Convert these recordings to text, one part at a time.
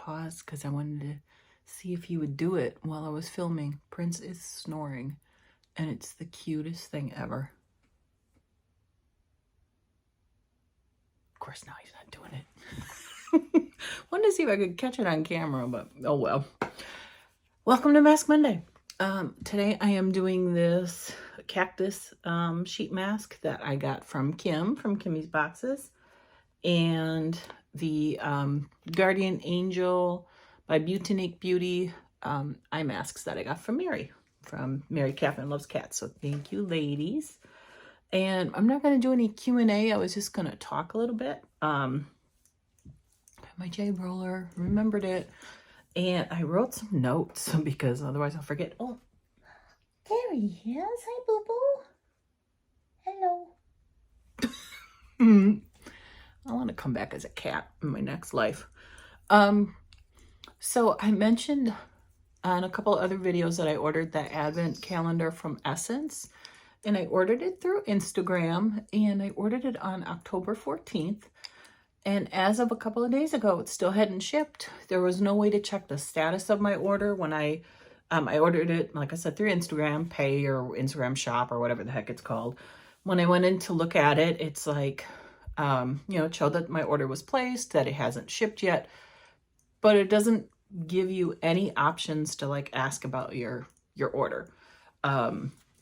pause because I wanted to see if he would do it while I was filming. Prince is snoring, and it's the cutest thing ever. Of course, now he's not doing it. Wanted to see if I could catch it on camera, but oh well. Welcome to Mask Monday. Today I am doing this cactus sheet mask that I got from Kim, from Kimmy's Boxes, and the Guardian Angel by Butanique Beauty eye masks that I got from Mary Catherine Loves Cats. So thank you, ladies. And I'm not going to do any Q&A. I was just going to talk a little bit. My jade roller, remembered it. And I wrote some notes because otherwise I'll forget. Oh, there he is. Hi, boo-boo. Hello. I want to come back as a cat in my next life. So I mentioned on a couple other videos that I ordered that advent calendar from Essence. And I ordered it through Instagram. And I ordered it on October 14th. And as of a couple of days ago, it still hadn't shipped. There was no way to check the status of my order when I ordered it, like I said, through Instagram Pay or Instagram Shop or whatever the heck it's called. When I went in to look at it, it's like, it showed that my order was placed, that it hasn't shipped yet, but it doesn't give you any options to like ask about your order.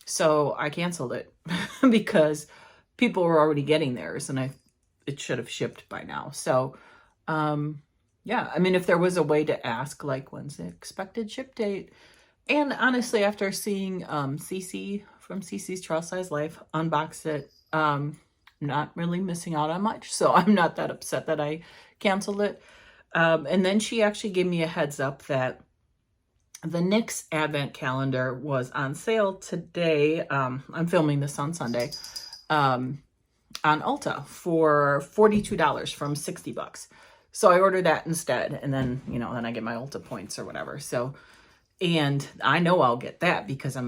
So I canceled it because people were already getting theirs and it should have shipped by now. So, yeah, I mean, if there was a way to ask, like, when's the expected ship date? And honestly, after seeing Cece from Cece's Trail Size Life unbox it, not really missing out on much. So I'm not that upset that I canceled it. And then she actually gave me a heads up that the NYX Advent Calendar was on sale today. I'm filming this on Sunday. On Ulta for $42 from $60. So I ordered that instead. And then, then I get my Ulta points or whatever. So, and I know I'll get that because I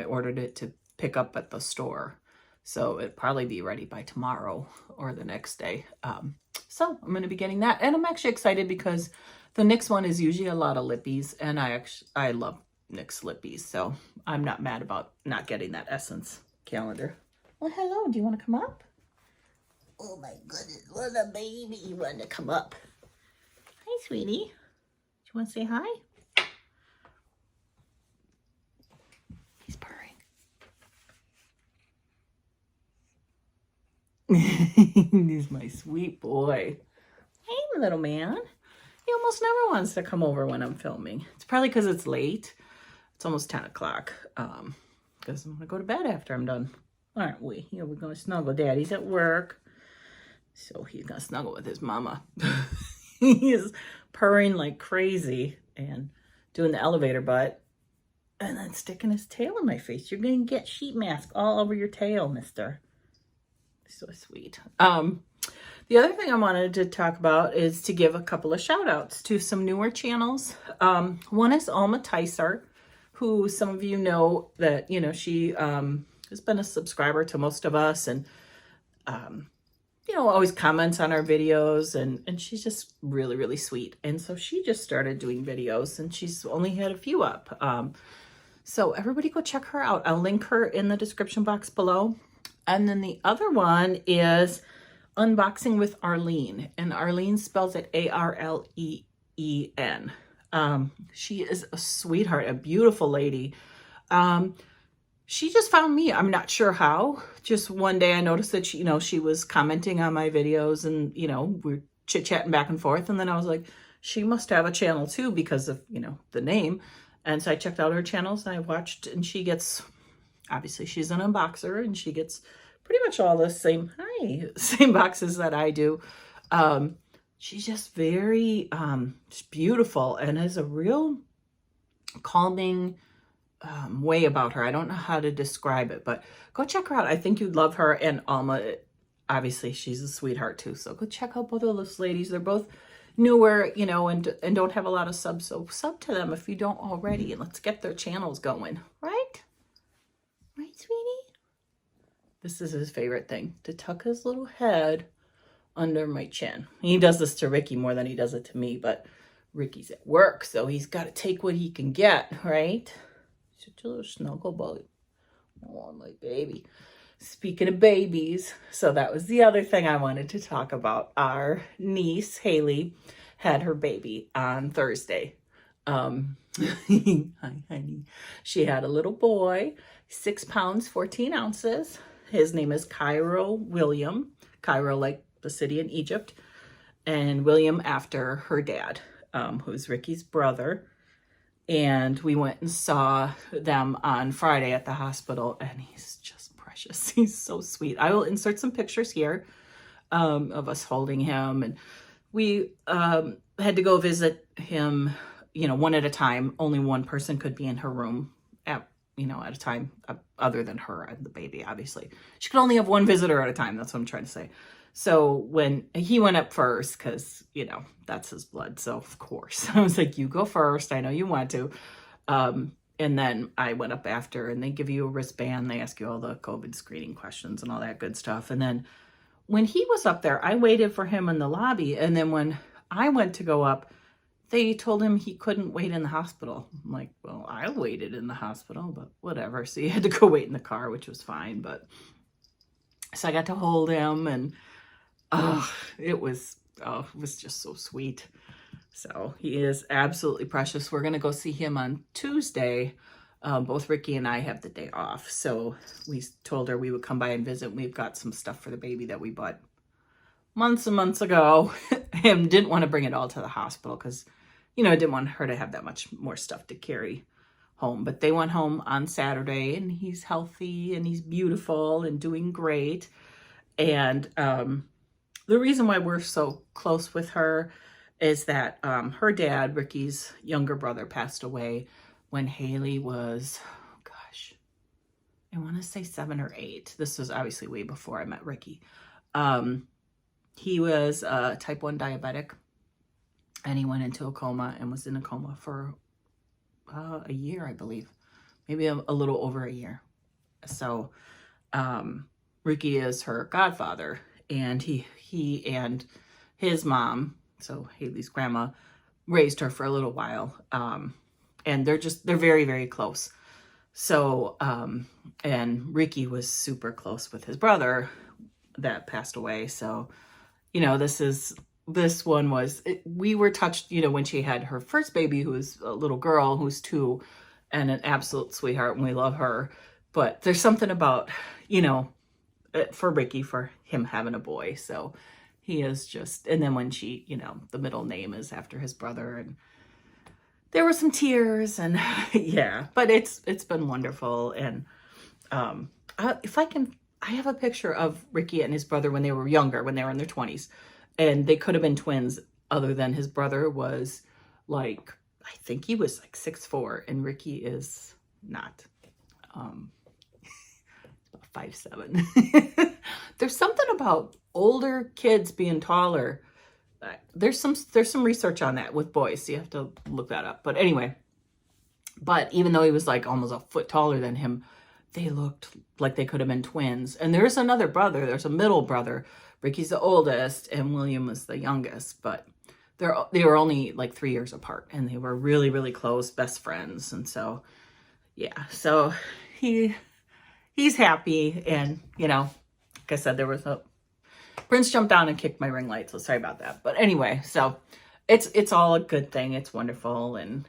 ordered it to pick up at the store. So it'll probably be ready by tomorrow or the next day. So I'm going to be getting that. And I'm actually excited because the NYX one is usually a lot of lippies. And I love NYX lippies. So I'm not mad about not getting that Essence calendar. Well, hello. Do you want to come up? Oh my goodness, what a baby. You want to come up. Hi, sweetie. Do you want to say hi? He's purring. He's my sweet boy. Hey, little man. He almost never wants to come over when I'm filming. It's probably because it's late. It's almost 10 o'clock. Because I'm going to go to bed after I'm done. Aren't we? Here we're going to snuggle. Daddy's at work. So he's going to snuggle with his mama. He is purring like crazy and doing the elevator butt. And then sticking his tail in my face. You're going to get sheet mask all over your tail, mister. So sweet. The other thing I wanted to talk about is to give a couple of shout outs to some newer channels. One is Alma Ticer, who some of you know that, she has been a subscriber to most of us and, always comments on our videos and she's just really, really sweet. And so she just started doing videos and she's only had a few up. So everybody go check her out. I'll link her in the description box below. And then the other one is Unboxing with Arleen. And Arleen spells it Arleen. She is a sweetheart, a beautiful lady. She just found me. I'm not sure how. Just one day I noticed that she was commenting on my videos and, we're chit-chatting back and forth. And then I was like, she must have a channel too because of, the name. And so I checked out her channels and I watched, and obviously she's an unboxer and she gets pretty much all the same boxes that I do. She's just very just beautiful and has a real calming way about her. I don't know how to describe it, but go check her out. I think you'd love her. And Alma, obviously she's a sweetheart too. So go check out both of those ladies. They're both newer, and don't have a lot of subs. So sub to them if you don't already, and let's get their channels going. Right, sweetie? This is his favorite thing, to tuck his little head under my chin. He does this to Ricky more than he does it to me, but Ricky's at work, so he's got to take what he can get, right? Such a little snuggle bug. Oh, my baby. Speaking of babies, so that was the other thing I wanted to talk about. Our niece, Haley, had her baby on Thursday. Hi, honey. She had a little boy, 6 pounds, 14 ounces. His name is Cairo William. Cairo, like the city in Egypt. And William after her dad, who's Ricky's brother. And we went and saw them on Friday at the hospital, and he's just precious. He's so sweet. I will insert some pictures here of us holding him. And we had to go visit him, one at a time. Only one person could be in her room at a time, other than her and the baby, obviously. She could only have one visitor at a time. That's what I'm trying to say. So when he went up first, because, that's his blood. So, of course, I was like, you go first. I know you want to. And then I went up after, and they give you a wristband. They ask you all the COVID screening questions and all that good stuff. And then when he was up there, I waited for him in the lobby. And then when I went to go up, they told him he couldn't wait in the hospital. I'm like, well, I waited in the hospital, but whatever. So he had to go wait in the car, which was fine. But so I got to hold him, and it was just so sweet. So he is absolutely precious. We're going to go see him on Tuesday. Both Ricky and I have the day off. So we told her we would come by and visit. We've got some stuff for the baby that we bought months and months ago, and didn't want to bring it all to the hospital because, I didn't want her to have that much more stuff to carry home. But they went home on Saturday, and he's healthy, and he's beautiful and doing great. And the reason why we're so close with her is that her dad, Ricky's younger brother, passed away when Haley was, I want to say 7 or 8. This was obviously way before I met Ricky. He was type 1 diabetic, and he went into a coma and was in a coma for a year, I believe. Maybe a little over a year. So Ricky is her godfather, and he and his mom, so Haley's grandma, raised her for a little while. And they're very, very close. So, and Ricky was super close with his brother that passed away. So, we were touched, when she had her first baby, who was a little girl who's 2 and an absolute sweetheart, and we love her. But there's something about, for Ricky, for him having a boy. So he is just, and then when she, the middle name is after his brother, and there were some tears, and yeah, but it's been wonderful. And I have a picture of Ricky and his brother when they were younger, when they were in their 20s, and they could have been twins, other than his brother was I think he was 6'4", and Ricky is not. 5'7". There's something about older kids being taller. There's some research on that with boys, so you have to look that up. But anyway, even though he was almost a foot taller than him, they looked like they could have been twins. And there's another brother. There's a middle brother. Ricky's the oldest, and William was the youngest. But they were only 3 years apart, and they were really, really close, best friends. And so, yeah. So he's happy, and like I said, there was Prince jumped down and kicked my ring light, so sorry about that. But anyway, so it's all a good thing. It's wonderful, and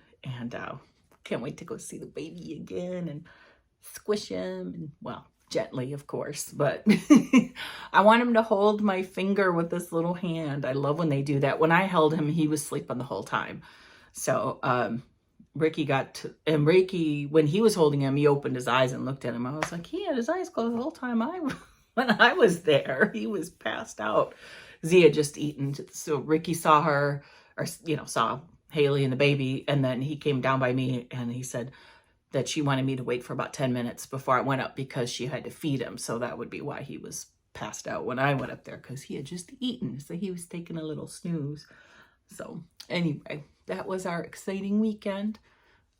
can't wait to go see the baby again and squish him, and well, gently, of course, but I want him to hold my finger with this little hand. I love when they do that. When I held him, he was sleeping the whole time. So Ricky when he was holding him, he opened his eyes and looked at him. I was like, he had his eyes closed the whole time when I was there. He was passed out. Zia had just eaten. So Ricky saw her, or saw Haley and the baby, and then he came down by me, and he said that she wanted me to wait for about 10 minutes before I went up because she had to feed him. So that would be why he was passed out when I went up there, because he had just eaten. So he was taking a little snooze. So anyway, that was our exciting weekend.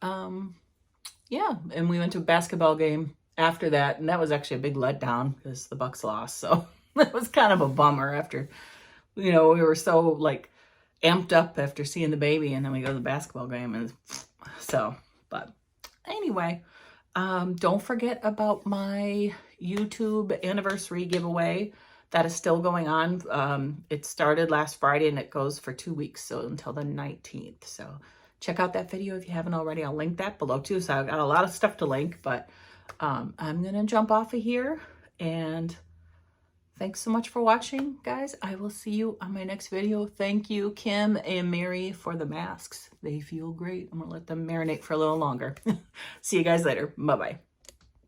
Yeah, and we went to a basketball game after that, and that was actually a big letdown because the Bucks lost. So that was kind of a bummer after, we were so amped up after seeing the baby, and then we go to the basketball game, and so, but anyway, don't forget about my YouTube anniversary giveaway that is still going on. It started last Friday and it goes for 2 weeks, so until the 19th. So check out that video if you haven't already. I'll link that below too. So I've got a lot of stuff to link, but I'm gonna jump off of here, and thanks so much for watching, guys. I will see you on my next video. Thank you, Kim and Mary, for the masks. They feel great. I'm gonna let them marinate for a little longer. See you guys later. Bye-bye.